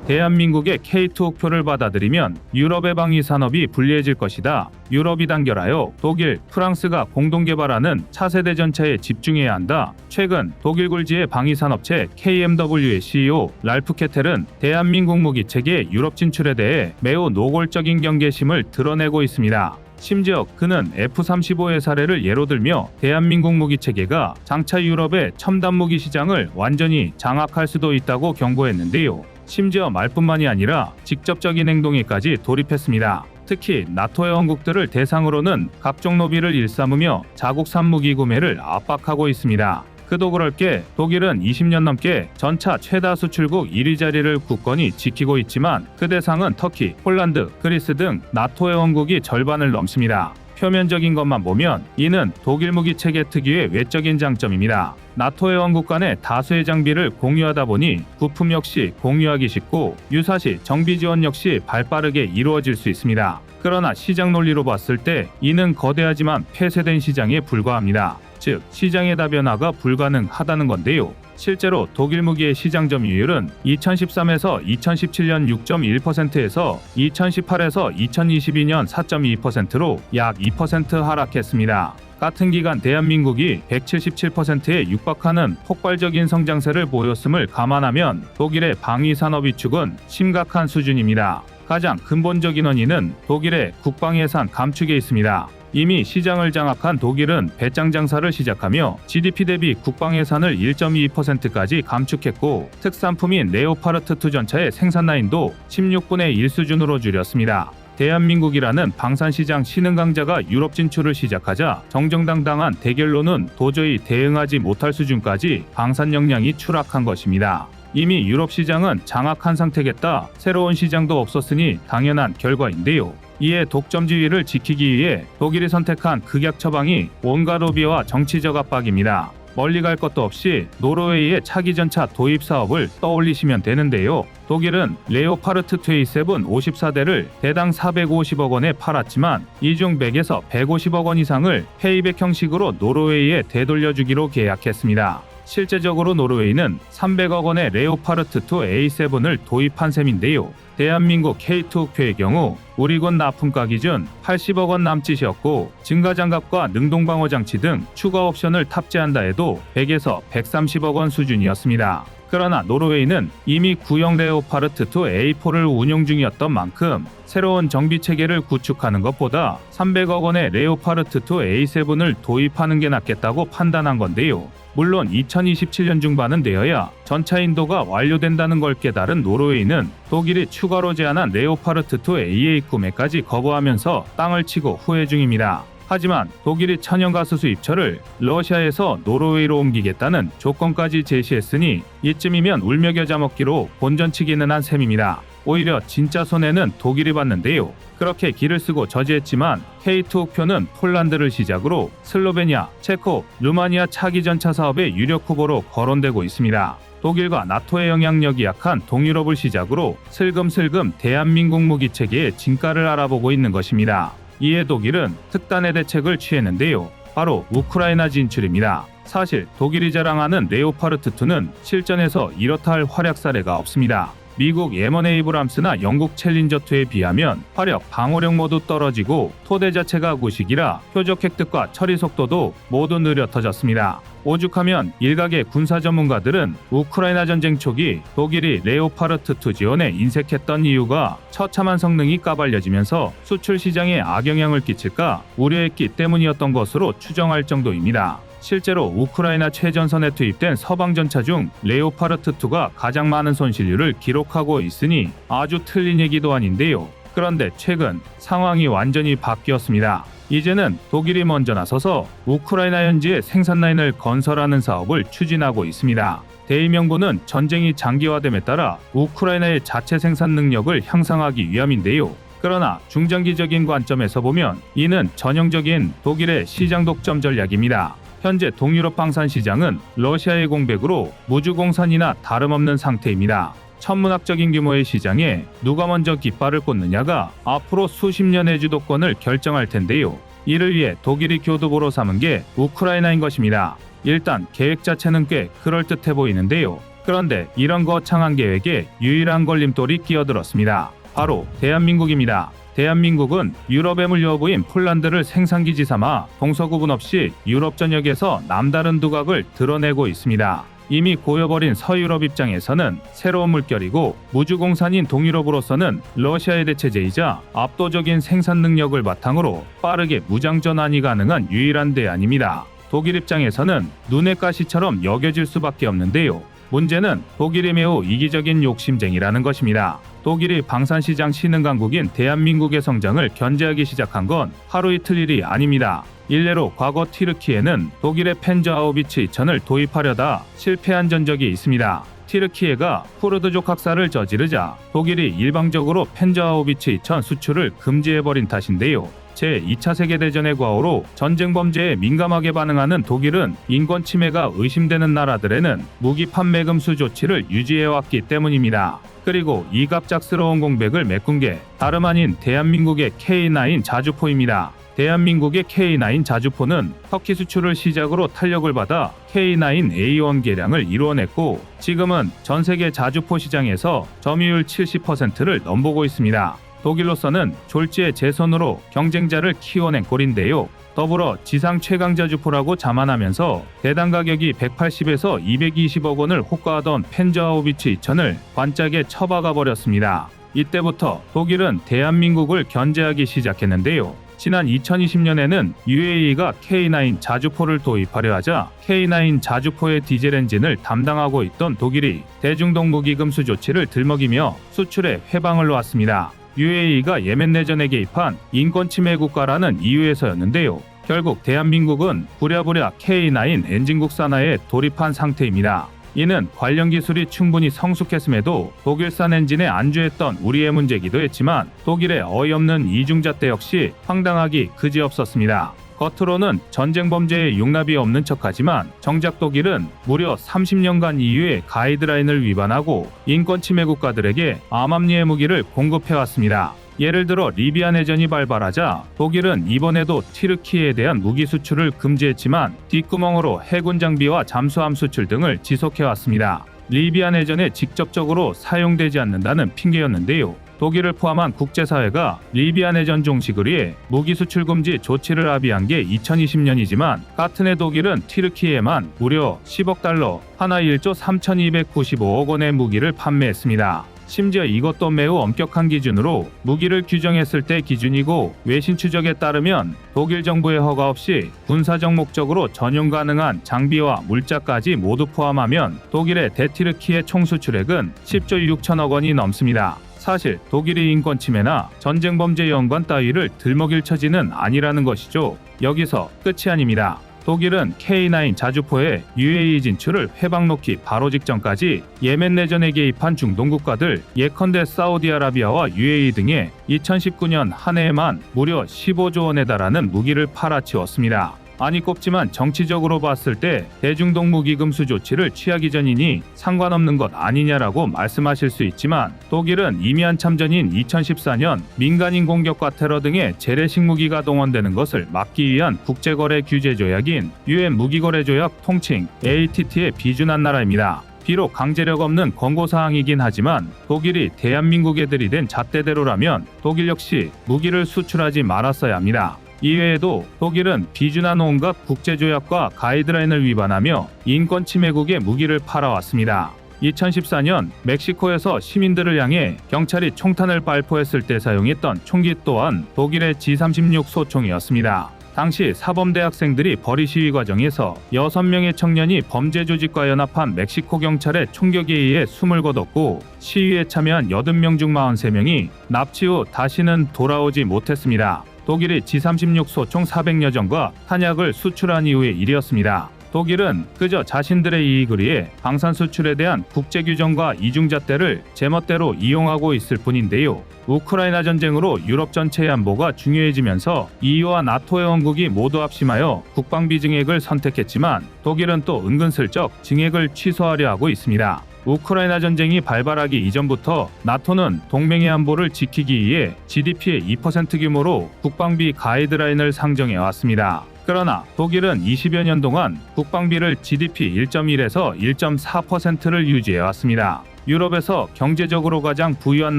대한민국의 K2 옥표를 받아들이면 유럽의 방위 산업이 불리해질 것이다. 유럽이 단결하여 독일, 프랑스가 공동 개발하는 차세대 전차에 집중해야 한다. 최근 독일 굴지의 방위 산업체 KMW의 CEO 랄프 케텔은 대한민국 무기체계 유럽 진출에 대해 매우 노골적인 경계심을 드러내고 있습니다. 심지어 그는 F-35의 사례를 예로 들며 대한민국 무기체계가 장차 유럽의 첨단 무기 시장을 완전히 장악할 수도 있다고 경고했는데요. 심지어 말뿐만이 아니라 직접적인 행동에까지 돌입했습니다. 특히 나토 회원국들을 대상으로는 각종 로비를 일삼으며 자국산 무기 구매를 압박하고 있습니다. 그도 그럴 게 독일은 20년 넘게 전차 최다 수출국 1위 자리를 굳건히 지키고 있지만 그 대상은 터키, 폴란드, 그리스 등 나토 회원국이 절반을 넘습니다. 표면적인 것만 보면 이는 독일 무기 체계 특유의 외적인 장점입니다. 나토 회원국 간의 다수의 장비를 공유하다 보니 부품 역시 공유하기 쉽고 유사시 정비 지원 역시 발빠르게 이루어질 수 있습니다. 그러나 시장 논리로 봤을 때 이는 거대하지만 폐쇄된 시장에 불과합니다. 즉 시장의 다변화가 불가능하다는 건데요. 실제로 독일 무기의 시장 점유율은 2013에서 2017년 6.1%에서 2018에서 2022년 4.2%로 약 2% 하락했습니다. 같은 기간 대한민국이 177%에 육박하는 폭발적인 성장세를 보였음을 감안하면 독일의 방위 산업 위축은 심각한 수준입니다. 가장 근본적인 원인은 독일의 국방 예산 감축에 있습니다. 이미 시장을 장악한 독일은 배짱 장사를 시작하며 GDP 대비 국방 예산을 1.2%까지 감축했고 특산품인 레오파르트 2 전차의 생산 라인도 16분의 1 수준으로 줄였습니다. 대한민국이라는 방산시장 신흥 강자가 유럽 진출을 시작하자 정정당당한 대결로는 도저히 대응하지 못할 수준까지 방산 역량이 추락한 것입니다. 이미 유럽 시장은 장악한 상태겠다. 새로운 시장도 없었으니 당연한 결과인데요. 이에 독점 지위를 지키기 위해 독일이 선택한 극약 처방이 온갖 로비와 정치적 압박입니다. 멀리 갈 것도 없이 노르웨이의 차기 전차 도입 사업을 떠올리시면 되는데요. 독일은 레오파르트 2A7 54대를 대당 450억 원에 팔았지만 이 중 100에서 150억 원 이상을 페이백 형식으로 노르웨이에 되돌려주기로 계약했습니다. 실제적으로 노르웨이는 300억 원의 레오파르트 2A7을 도입한 셈인데요. 대한민국 K2옥표의 경우 우리군 납품가 기준 80억 원 남짓이었고 증가장갑과 능동방어장치 등 추가 옵션을 탑재한다 해도 100에서 130억 원 수준이었습니다. 그러나 노르웨이는 이미 구형 레오파르트 2A4를 운용 중이었던 만큼 새로운 정비체계를 구축하는 것보다 300억 원의 레오파르트 2A7을 도입하는 게 낫겠다고 판단한 건데요. 물론 2027년 중반은 되어야 전차 인도가 완료된다는 걸 깨달은 노르웨이는 독일이 추가로 제안한 레오파르트 2AA 구매까지 거부하면서 땅을 치고 후회 중입니다. 하지만 독일이 천연가스 수입처를 러시아에서 노르웨이로 옮기겠다는 조건까지 제시했으니 이쯤이면 울며 겨자 먹기로 본전치기는 한 셈입니다. 오히려 진짜 손해는 독일이 봤는데요. 그렇게 기를 쓰고 저지했지만 K2옥표는 폴란드를 시작으로 슬로베니아, 체코, 루마니아 차기 전차 사업의 유력 후보로 거론되고 있습니다. 독일과 나토의 영향력이 약한 동유럽을 시작으로 슬금슬금 대한민국 무기체계의 진가를 알아보고 있는 것입니다. 이에 독일은 특단의 대책을 취했는데요. 바로 우크라이나 진출입니다. 사실 독일이 자랑하는 레오파르트 2는 실전에서 이렇다 할 활약 사례가 없습니다. 미국 M1 에이브람스나 영국 챌린저 2에 비하면 화력, 방어력 모두 떨어지고 토대 자체가 구식이라 표적 획득과 처리 속도도 모두 느려 터졌습니다. 오죽하면 일각의 군사 전문가들은 우크라이나 전쟁 초기 독일이 레오파르트 2 지원에 인색했던 이유가 처참한 성능이 까발려지면서 수출 시장에 악영향을 끼칠까 우려했기 때문이었던 것으로 추정할 정도입니다. 실제로 우크라이나 최전선에 투입된 서방 전차 중 레오파르트 2가 가장 많은 손실률을 기록하고 있으니 아주 틀린 얘기도 아닌데요. 그런데 최근 상황이 완전히 바뀌었습니다. 이제는 독일이 먼저 나서서 우크라이나 현지에 생산 라인을 건설하는 사업을 추진하고 있습니다. 대의명분은 전쟁이 장기화됨에 따라 우크라이나의 자체 생산 능력을 향상하기 위함인데요. 그러나 중장기적인 관점에서 보면 이는 전형적인 독일의 시장 독점 전략입니다. 현재 동유럽 방산 시장은 러시아의 공백으로 무주공산이나 다름없는 상태입니다. 천문학적인 규모의 시장에 누가 먼저 깃발을 꽂느냐가 앞으로 수십 년의 주도권을 결정할 텐데요. 이를 위해 독일이 교두보로 삼은 게 우크라이나인 것입니다. 일단 계획 자체는 꽤 그럴듯해 보이는데요. 그런데 이런 거창한 계획에 유일한 걸림돌이 끼어들었습니다. 바로 대한민국입니다. 대한민국은 유럽의 물여부인 폴란드를 생산기지 삼아 동서구분 없이 유럽 전역에서 남다른 두각을 드러내고 있습니다. 이미 고여버린 서유럽 입장에서는 새로운 물결이고 무주공산인 동유럽으로서는 러시아의 대체제이자 압도적인 생산 능력을 바탕으로 빠르게 무장 전환이 가능한 유일한 대안입니다. 독일 입장에서는 눈의 가시처럼 여겨질 수밖에 없는데요. 문제는 독일이 매우 이기적인 욕심쟁이라는 것입니다. 독일이 방산시장 신흥 강국인 대한민국의 성장을 견제하기 시작한 건 하루 이틀 일이 아닙니다. 일례로 과거 튀르키예는 독일의 펜저하우비츠 2000을 도입하려다 실패한 전적이 있습니다. 튀르키예가 쿠르드족 학살을 저지르자 독일이 일방적으로 펜저하우비츠 2000 수출을 금지해버린 탓인데요. 제2차 세계대전의 과오로 전쟁 범죄에 민감하게 반응하는 독일은 인권 침해가 의심되는 나라들에는 무기 판매 금수 조치를 유지해왔기 때문입니다. 그리고 이 갑작스러운 공백을 메꾼 게 다름 아닌 대한민국의 K9 자주포입니다. 대한민국의 K9 자주포는 터키 수출을 시작으로 탄력을 받아 K9A1 개량을 이루어냈고 지금은 전 세계 자주포 시장에서 점유율 70%를 넘보고 있습니다. 독일로서는 졸지에 제 손으로 경쟁자를 키워낸 꼴인데요. 더불어 지상 최강 자주포라고 자만하면서 대당 가격이 180에서 220억 원을 호가하던 펜저하우비츠 2000을 관짝에 처박아 버렸습니다. 이때부터 독일은 대한민국을 견제하기 시작했는데요. 지난 2020년에는 UAE가 K9 자주포를 도입하려 하자 K9 자주포의 디젤 엔진을 담당하고 있던 독일이 대중동 무기 금수 조치를 들먹이며 수출에 회방을 놓았습니다. UAE가 예멘 내전에 개입한 인권 침해 국가라는 이유에서였는데요. 결국 대한민국은 부랴부랴 K9 엔진 국산화에 돌입한 상태입니다. 이는 관련 기술이 충분히 성숙했음에도 독일산 엔진에 안주했던 우리의 문제이기도 했지만 독일의 어이없는 이중잣대 역시 황당하기 그지없었습니다. 겉으로는 전쟁 범죄에 용납이 없는 척하지만 정작 독일은 무려 30년간 이후에 가이드라인을 위반하고 인권 침해 국가들에게 암암리의 무기를 공급해왔습니다. 예를 들어 리비아 내전이 발발하자 독일은 이번에도 튀르키예에 대한 무기 수출을 금지했지만 뒷구멍으로 해군 장비와 잠수함 수출 등을 지속해왔습니다. 리비아 내전에 직접적으로 사용되지 않는다는 핑계였는데요. 독일을 포함한 국제사회가 리비아 내전 종식을 위해 무기 수출 금지 조치를 합의한 게 2020년이지만 같은 해 독일은 튀르키예에만 무려 10억 달러, 하나 1조 3,295억 원의 무기를 판매했습니다. 심지어 이것도 매우 엄격한 기준으로 무기를 규정했을 때 기준이고 외신 추적에 따르면 독일 정부의 허가 없이 군사적 목적으로 전용 가능한 장비와 물자까지 모두 포함하면 독일의 대튀르키예 총수출액은 10조 6천억 원이 넘습니다. 사실 독일이 인권 침해나 전쟁 범죄 연관 따위를 들먹일 처지는 아니라는 것이죠. 여기서 끝이 아닙니다. 독일은 K9 자주포의 UAE 진출을 회방 놓기 바로 직전까지 예멘 내전에 개입한 중동 국가들 예컨대 사우디아라비아와 UAE 등에 2019년 한 해에만 무려 15조 원에 달하는 무기를 팔아치웠습니다. 아니 꼽지만 정치적으로 봤을 때 대중동 무기 금수 조치를 취하기 전이니 상관없는 것 아니냐라고 말씀하실 수 있지만 독일은 이미 한참 전인 2014년 민간인 공격과 테러 등의 재래식 무기가 동원되는 것을 막기 위한 국제거래 규제 조약인 UN 무기거래조약 통칭 ATT에 비준한 나라입니다. 비록 강제력 없는 권고사항이긴 하지만 독일이 대한민국에 들이댄 잣대대로라면 독일 역시 무기를 수출하지 말았어야 합니다. 이외에도 독일은 비준한 온갖 국제조약과 가이드라인을 위반하며 인권 침해국에 무기를 팔아왔습니다. 2014년 멕시코에서 시민들을 향해 경찰이 총탄을 발포했을 때 사용했던 총기 또한 독일의 G36 소총이었습니다. 당시 사범대학생들이 벌이 시위 과정에서 6명의 청년이 범죄 조직과 연합한 멕시코 경찰의 총격에 의해 숨을 거뒀고 시위에 참여한 80명 중 43명이 납치 후 다시는 돌아오지 못했습니다. 독일이 G36 소총 400여 정과 탄약을 수출한 이후의 일이었습니다. 독일은 그저 자신들의 이익을 위해 방산 수출에 대한 국제 규정과 이중잣대를 제멋대로 이용하고 있을 뿐인데요. 우크라이나 전쟁으로 유럽 전체의 안보가 중요해지면서 EU와 나토 회원국이 모두 합심하여 국방비 증액을 선택했지만 독일은 또 은근슬쩍 증액을 취소하려 하고 있습니다. 우크라이나 전쟁이 발발하기 이전부터 나토는 동맹의 안보를 지키기 위해 GDP의 2% 규모로 국방비 가이드라인을 상정해 왔습니다. 그러나 독일은 20여 년 동안 국방비를 GDP 1.1에서 1.4%를 유지해 왔습니다. 유럽에서 경제적으로 가장 부유한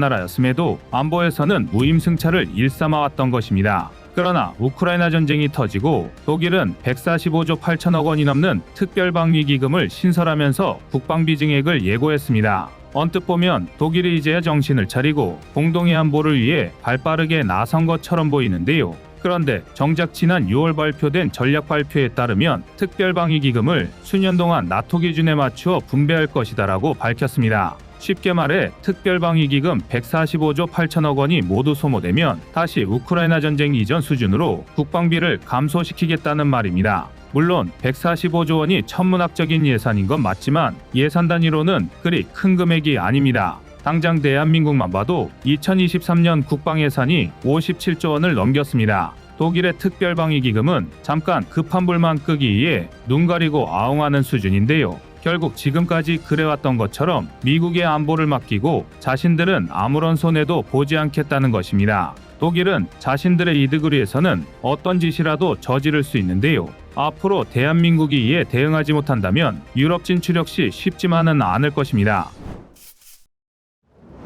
나라였음에도 안보에서는 무임승차를 일삼아왔던 것입니다. 그러나 우크라이나 전쟁이 터지고 독일은 145조 8천억 원이 넘는 특별방위기금을 신설하면서 국방비 증액을 예고했습니다. 언뜻 보면 독일이 이제야 정신을 차리고 공동의 안보를 위해 발빠르게 나선 것처럼 보이는데요. 그런데 정작 지난 6월 발표된 전략 발표에 따르면 특별방위기금을 수년 동안 나토 기준에 맞추어 분배할 것이다라고 밝혔습니다. 쉽게 말해 특별방위기금 145조 8천억 원이 모두 소모되면 다시 우크라이나 전쟁 이전 수준으로 국방비를 감소시키겠다는 말입니다. 물론 145조 원이 천문학적인 예산인 건 맞지만 예산 단위로는 그리 큰 금액이 아닙니다. 당장 대한민국만 봐도 2023년 국방 예산이 57조 원을 넘겼습니다. 독일의 특별방위기금은 잠깐 급한 불만 끄기 위해 눈 가리고 아웅하는 수준인데요. 결국 지금까지 그래왔던 것처럼 미국의 안보를 맡기고 자신들은 아무런 손해도 보지 않겠다는 것입니다. 독일은 자신들의 이득을 위해서는 어떤 짓이라도 저지를 수 있는데요. 앞으로 대한민국이 이에 대응하지 못한다면 유럽 진출 역시 쉽지만은 않을 것입니다.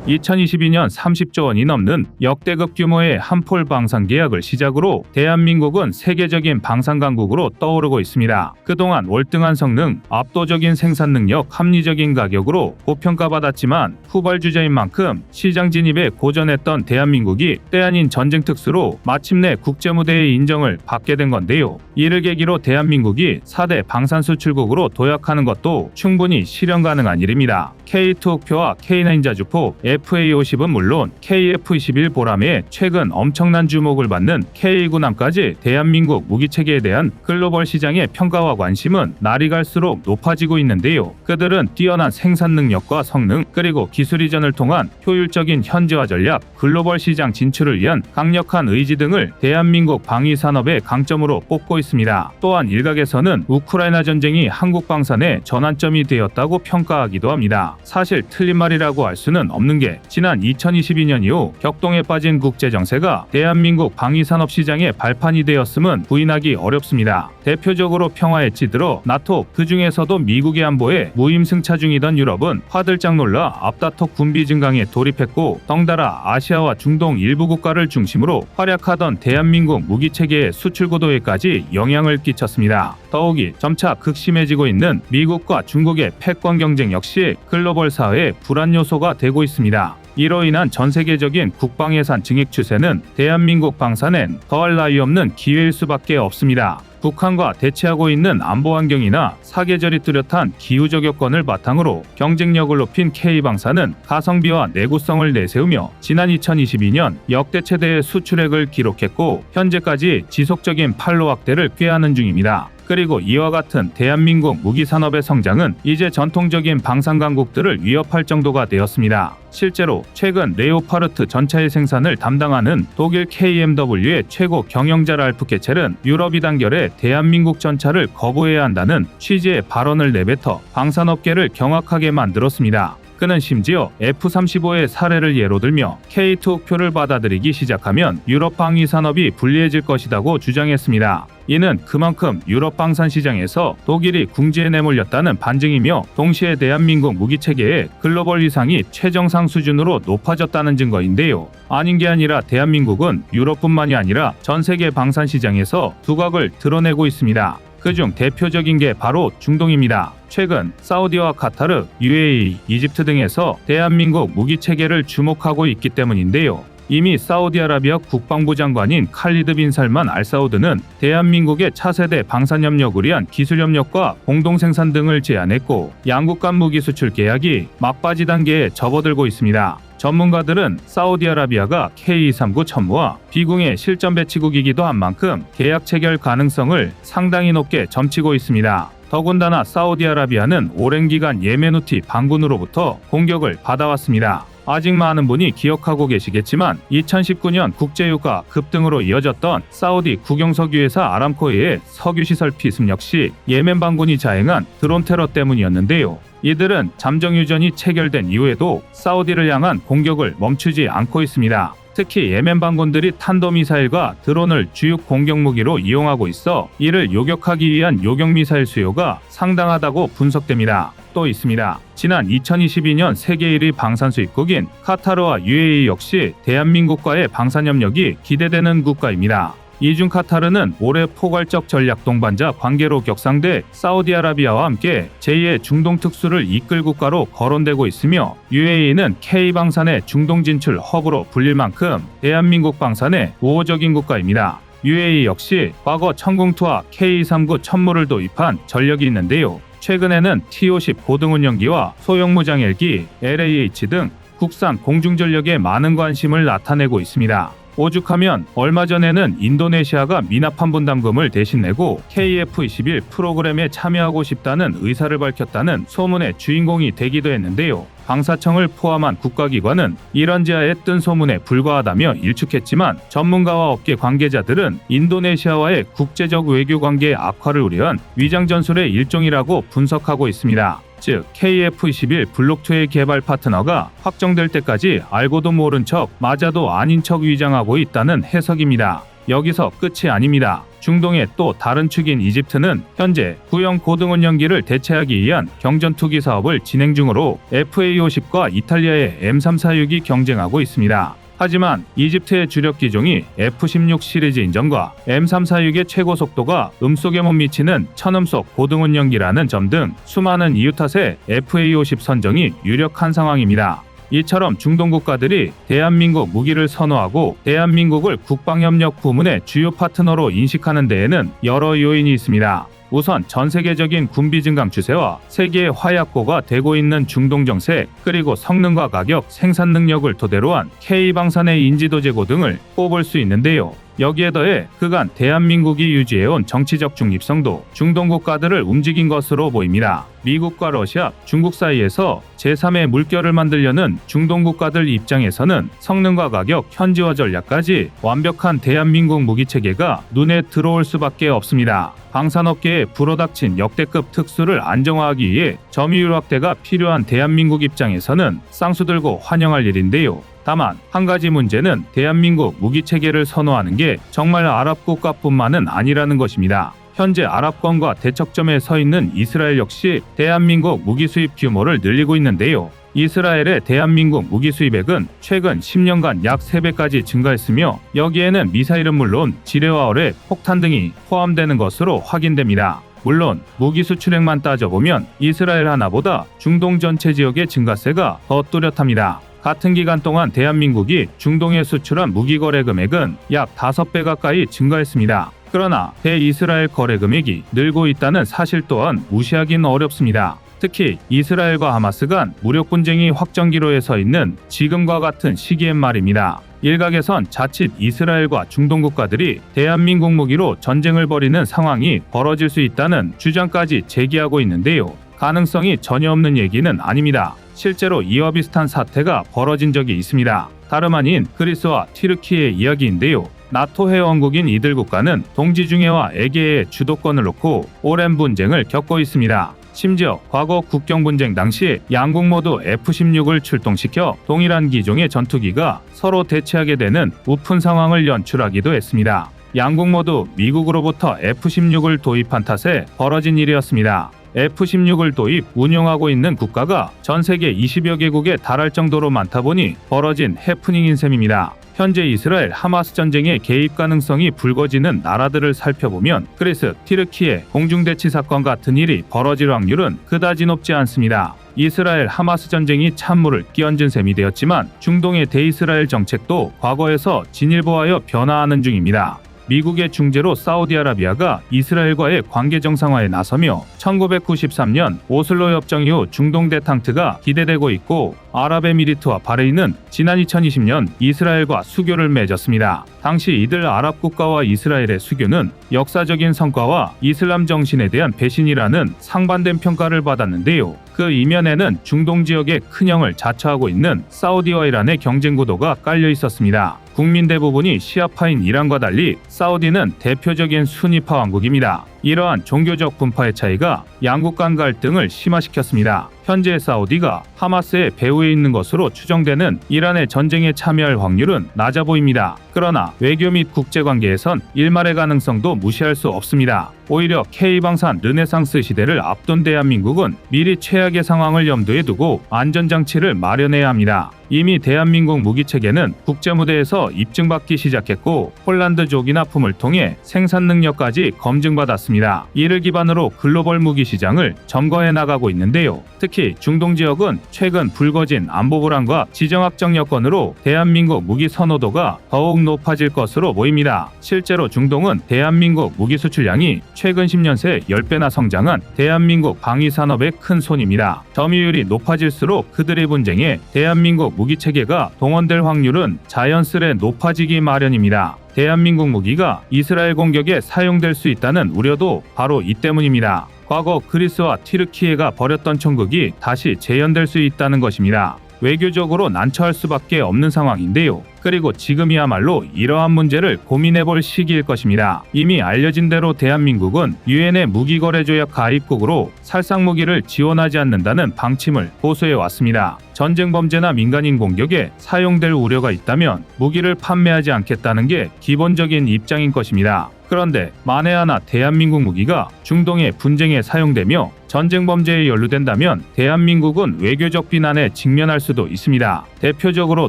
2022년 30조 원이 넘는 역대급 규모의 한폴 방산 계약을 시작으로 대한민국은 세계적인 방산 강국으로 떠오르고 있습니다. 그동안 월등한 성능, 압도적인 생산 능력, 합리적인 가격으로 고평가받았지만 후발주자인 만큼 시장 진입에 고전했던 대한민국이 때 아닌 전쟁 특수로 마침내 국제무대의 인정을 받게 된 건데요. 이를 계기로 대한민국이 4대 방산 수출국으로 도약하는 것도 충분히 실현 가능한 일입니다. K2 옥표와 K9 자주포, FA50은 물론 KF21 보람에 최근 엄청난 주목을 받는 K9함까지 대한민국 무기체계에 대한 글로벌 시장의 평가와 관심은 날이 갈수록 높아지고 있는데요. 그들은 뛰어난 생산 능력과 성능 그리고 기술 이전을 통한 효율적인 현지화 전략, 글로벌 시장 진출을 위한 강력한 의지 등을 대한민국 방위산업의 강점으로 뽑고 있습니다. 또한 일각에서는 우크라이나 전쟁이 한국 방산의 전환점이 되었다고 평가하기도 합니다. 사실 틀린 말이라고 할 수는 없는 게 지난 2022년 이후 격동에 빠진 국제정세가 대한민국 방위산업 시장의 발판이 되었음은 부인하기 어렵습니다. 대표적으로 평화에 찌들어 나토 그 중에서도 미국의 안보에 무임승차 중이던 유럽은 화들짝 놀라 앞다퉈 군비 증강에 돌입했고 덩달아 아시아와 중동 일부 국가를 중심으로 활약하던 대한민국 무기체계의 수출 고도에까지 영향을 끼쳤습니다. 더욱이 점차 극심해지고 있는 미국과 중국의 패권 경쟁 역시 글로벌 사회의 불안 요소가 되고 있습니다. 이로 인한 전 세계적인 국방 예산 증액 추세는 대한민국 방산엔 더할 나위 없는 기회일 수밖에 없습니다. 북한과 대치하고 있는 안보 환경이나 사계절이 뚜렷한 기후적 여건을 바탕으로 경쟁력을 높인 K방산은 가성비와 내구성을 내세우며 지난 2022년 역대 최대의 수출액을 기록했고 현재까지 지속적인 판로 확대를 꾀하는 중입니다. 그리고 이와 같은 대한민국 무기산업의 성장은 이제 전통적인 방산 강국들을 위협할 정도가 되었습니다. 실제로 최근 레오파르트 전차의 생산을 담당하는 독일 KMW의 최고 경영자 랄프 케첼은 유럽 2단결에 대한민국 전차를 거부해야 한다는 취지의 발언을 내뱉어 방산업계를 경악하게 만들었습니다. 그는 심지어 F-35의 사례를 예로 들며 K2 옥표를 받아들이기 시작하면 유럽 방위 산업이 불리해질 것이라고 주장했습니다. 이는 그만큼 유럽 방산 시장에서 독일이 궁지에 내몰렸다는 반증이며 동시에 대한민국 무기체계의 글로벌 위상이 최정상 수준으로 높아졌다는 증거인데요. 아닌 게 아니라 대한민국은 유럽뿐만이 아니라 전 세계 방산 시장에서 두각을 드러내고 있습니다. 그중 대표적인 게 바로 중동입니다. 최근 사우디와 카타르, UAE, 이집트 등에서 대한민국 무기체계를 주목하고 있기 때문인데요. 이미 사우디아라비아 국방부 장관인 칼리드 빈 살만 알사우드는 대한민국의 차세대 방산협력을 위한 기술협력과 공동생산 등을 제안했고 양국 간 무기 수출 계약이 막바지 단계에 접어들고 있습니다. 전문가들은 사우디아라비아가 K239 천무와 비공의 실전 배치국이기도 한 만큼 계약 체결 가능성을 상당히 높게 점치고 있습니다. 더군다나 사우디아라비아는 오랜 기간 예멘 후티 반군으로부터 공격을 받아왔습니다. 아직 많은 분이 기억하고 계시겠지만 2019년 국제유가 급등으로 이어졌던 사우디 국영석유회사 아람코의 석유시설 피습 역시 예멘 반군이 자행한 드론 테러 때문이었는데요. 이들은 잠정유전이 체결된 이후에도 사우디를 향한 공격을 멈추지 않고 있습니다. 특히 예멘 반군들이 탄도미사일과 드론을 주요 공격 무기로 이용하고 있어 이를 요격하기 위한 요격미사일 수요가 상당하다고 분석됩니다. 또 있습니다. 지난 2022년 세계 1위 방산 수입국인 카타르와 UAE 역시 대한민국과의 방산협력이 기대되는 국가입니다. 이중 카타르는 올해 포괄적 전략 동반자 관계로 격상돼 사우디아라비아와 함께 제2의 중동 특수를 이끌 국가로 거론되고 있으며 UAE는 K방산의 중동 진출 허브로 불릴 만큼 대한민국 방산의 우호적인 국가입니다. UAE 역시 과거 천궁2와 K239 천무를 도입한 전력이 있는데요. 최근에는 T-50 고등운영기와 소형무장 헬기, LAH 등 국산 공중전력에 많은 관심을 나타내고 있습니다. 오죽하면 얼마 전에는 인도네시아가 미납한 분담금을 대신 내고 KF-21 프로그램에 참여하고 싶다는 의사를 밝혔다는 소문의 주인공이 되기도 했는데요. 방사청을 포함한 국가기관은 이런지하에 뜬 소문에 불과하다며 일축했지만 전문가와 업계 관계자들은 인도네시아와의 국제적 외교 관계의 악화를 우려한 위장전술의 일종이라고 분석하고 있습니다. 즉 KF-21 블록2의 개발 파트너가 확정될 때까지 알고도 모른 척 맞아도 아닌 척 위장하고 있다는 해석입니다. 여기서 끝이 아닙니다. 중동의 또 다른 축인 이집트는 현재 구형 고등운영기를 대체하기 위한 경전투기 사업을 진행 중으로 FA-50과 이탈리아의 M346이 경쟁하고 있습니다. 하지만 이집트의 주력 기종이 F-16 시리즈 인전과 M346의 최고 속도가 음속에 못 미치는 천음속 고등운영기라는 점 등 수많은 이유 탓에 FA-50 선정이 유력한 상황입니다. 이처럼 중동 국가들이 대한민국 무기를 선호하고 대한민국을 국방협력 부문의 주요 파트너로 인식하는 데에는 여러 요인이 있습니다. 우선 전 세계적인 군비 증강 추세와 세계의 화약고가 되고 있는 중동 정세, 그리고 성능과 가격, 생산 능력을 토대로 한 K방산의 인지도 제고 등을 꼽을 수 있는데요. 여기에 더해 그간 대한민국이 유지해온 정치적 중립성도 중동 국가들을 움직인 것으로 보입니다. 미국과 러시아, 중국 사이에서 제3의 물결을 만들려는 중동 국가들 입장에서는 성능과 가격, 현지화 전략까지 완벽한 대한민국 무기체계가 눈에 들어올 수밖에 없습니다. 방산업계에 불어닥친 역대급 특수를 안정화하기 위해 점유율 확대가 필요한 대한민국 입장에서는 쌍수 들고 환영할 일인데요. 다만 한 가지 문제는 대한민국 무기체계를 선호하는 게 정말 아랍 국가뿐만은 아니라는 것입니다. 현재 아랍권과 대척점에 서 있는 이스라엘 역시 대한민국 무기 수입 규모를 늘리고 있는데요. 이스라엘의 대한민국 무기 수입액은 최근 10년간 약 3배까지 증가했으며 여기에는 미사일은 물론 지뢰와 어뢰, 폭탄 등이 포함되는 것으로 확인됩니다. 물론 무기 수출액만 따져보면 이스라엘 하나보다 중동 전체 지역의 증가세가 더 뚜렷합니다. 같은 기간 동안 대한민국이 중동에 수출한 무기 거래 금액은 약 5배 가까이 증가했습니다. 그러나 대이스라엘 거래 금액이 늘고 있다는 사실 또한 무시하긴 어렵습니다. 특히 이스라엘과 하마스 간 무력 분쟁이 확정기로에 서 있는 지금과 같은 시기엔 말입니다. 일각에선 자칫 이스라엘과 중동 국가들이 대한민국 무기로 전쟁을 벌이는 상황이 벌어질 수 있다는 주장까지 제기하고 있는데요. 가능성이 전혀 없는 얘기는 아닙니다. 실제로 이와 비슷한 사태가 벌어진 적이 있습니다. 다름 아닌 그리스와 튀르키의 이야기인데요. 나토 회원국인 이들 국가는 동지중해와 에게의 주도권을 놓고 오랜 분쟁을 겪고 있습니다. 심지어 과거 국경분쟁 당시 양국 모두 F-16을 출동시켜 동일한 기종의 전투기가 서로 대치하게 되는 우픈 상황을 연출하기도 했습니다. 양국 모두 미국으로부터 F-16을 도입한 탓에 벌어진 일이었습니다. F-16을 도입, 운용하고 있는 국가가 전 세계 20여 개국에 달할 정도로 많다 보니 벌어진 해프닝인 셈입니다. 현재 이스라엘 하마스 전쟁의 개입 가능성이 불거지는 나라들을 살펴보면 그리스, 튀르키예 공중대치 사건 같은 일이 벌어질 확률은 그다지 높지 않습니다. 이스라엘 하마스 전쟁이 찬물을 끼얹은 셈이 되었지만 중동의 대이스라엘 정책도 과거에서 진일보하여 변화하는 중입니다. 미국의 중재로 사우디아라비아가 이스라엘과의 관계 정상화에 나서며 1993년 오슬로 협정 이후 중동 대탕트가 기대되고 있고 아랍에미리트와 바레인은 지난 2020년 이스라엘과 수교를 맺었습니다. 당시 이들 아랍 국가와 이스라엘의 수교는 역사적인 성과와 이슬람 정신에 대한 배신이라는 상반된 평가를 받았는데요. 그 이면에는 중동 지역의 큰형을 자처하고 있는 사우디와 이란의 경쟁 구도가 깔려 있었습니다. 국민 대부분이 시아파인 이란과 달리 사우디는 대표적인 수니파 왕국입니다. 이러한 종교적 분파의 차이가 양국 간 갈등을 심화시켰습니다. 현재 사우디가 하마스의 배후에 있는 것으로 추정되는 이란의 전쟁에 참여할 확률은 낮아 보입니다. 그러나 외교 및 국제관계에선 일말의 가능성도 무시할 수 없습니다. 오히려 K방산 르네상스 시대를 앞둔 대한민국은 미리 최악의 상황을 염두에 두고 안전장치를 마련해야 합니다. 이미 대한민국 무기체계는 국제무대에서 입증받기 시작했고 폴란드 조기 납품을 통해 생산 능력까지 검증받았습니다. 이를 기반으로 글로벌 무기 시장을 점거해 나가고 있는데요. 특히 중동 지역은 최근 불거진 안보 불안과 지정학적 여건으로 대한민국 무기 선호도가 더욱 높아질 것으로 보입니다. 실제로 중동은 대한민국 무기 수출량이 최근 10년 새 10배나 성장한 대한민국 방위산업의 큰 손입니다. 점유율이 높아질수록 그들의 분쟁에 대한민국 무기체계가 동원될 확률은 자연스레 높아지기 마련입니다. 대한민국 무기가 이스라엘 공격에 사용될 수 있다는 우려도 바로 이 때문입니다. 과거 그리스와 튀르키예가 벌였던 총극이 다시 재현될 수 있다는 것입니다. 외교적으로 난처할 수밖에 없는 상황인데요. 그리고 지금이야말로 이러한 문제를 고민해볼 시기일 것입니다. 이미 알려진 대로 대한민국은 유엔의 무기거래조약 가입국으로 살상무기를 지원하지 않는다는 방침을 고수해왔습니다. 전쟁 범죄나 민간인 공격에 사용될 우려가 있다면 무기를 판매하지 않겠다는 게 기본적인 입장인 것입니다. 그런데 만에 하나 대한민국 무기가 중동의 분쟁에 사용되며 전쟁 범죄에 연루된다면 대한민국은 외교적 비난에 직면할 수도 있습니다. 대표적으로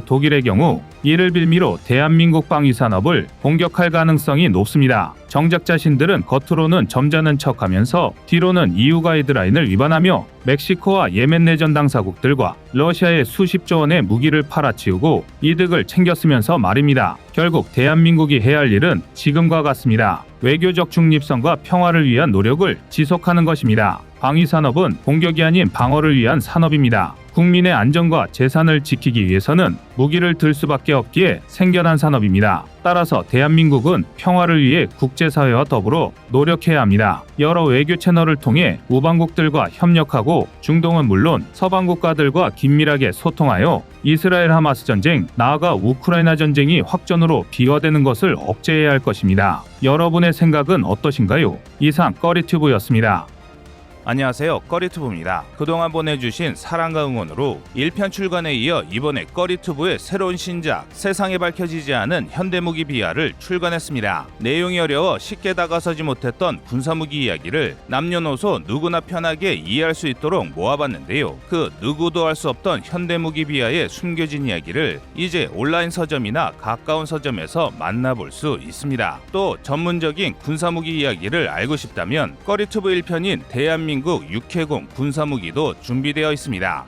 독일의 경우 이를 빌미로 대한민국 방위산업을 공격할 가능성이 높습니다. 정작 자신들은 겉으로는 점잖은 척하면서 뒤로는 EU 가이드라인을 위반하며 멕시코와 예멘 내전 당사국들과 러시아에 수십조 원의 무기를 팔아치우고 이득을 챙겼으면서 말입니다. 결국 대한민국이 해야 할 일은 지금과 같습니다. 외교적 중립성과 평화를 위한 노력을 지속하는 것입니다. 방위산업은 공격이 아닌 방어를 위한 산업입니다. 국민의 안전과 재산을 지키기 위해서는 무기를 들 수밖에 없기에 생겨난 산업입니다. 따라서 대한민국은 평화를 위해 국제사회와 더불어 노력해야 합니다. 여러 외교 채널을 통해 우방국들과 협력하고 중동은 물론 서방 국가들과 긴밀하게 소통하여 이스라엘 하마스 전쟁, 나아가 우크라이나 전쟁이 확전으로 비화되는 것을 억제해야 할 것입니다. 여러분의 생각은 어떠신가요? 이상 꺼리튜브였습니다. 안녕하세요, 꺼리튜브입니다. 그동안 보내주신 사랑과 응원으로 1편 출간에 이어 이번에 꺼리튜브의 새로운 신작 세상에 밝혀지지 않은 현대무기 비하를 출간했습니다. 내용이 어려워 쉽게 다가서지 못했던 군사무기 이야기를 남녀노소 누구나 편하게 이해할 수 있도록 모아봤는데요. 그 누구도 알 수 없던 현대무기 비하의 숨겨진 이야기를 이제 온라인 서점이나 가까운 서점에서 만나볼 수 있습니다. 또 전문적인 군사무기 이야기를 알고 싶다면 꺼리튜브 1편인 대한민국 육해공 군사무기도 준비되어 있습니다.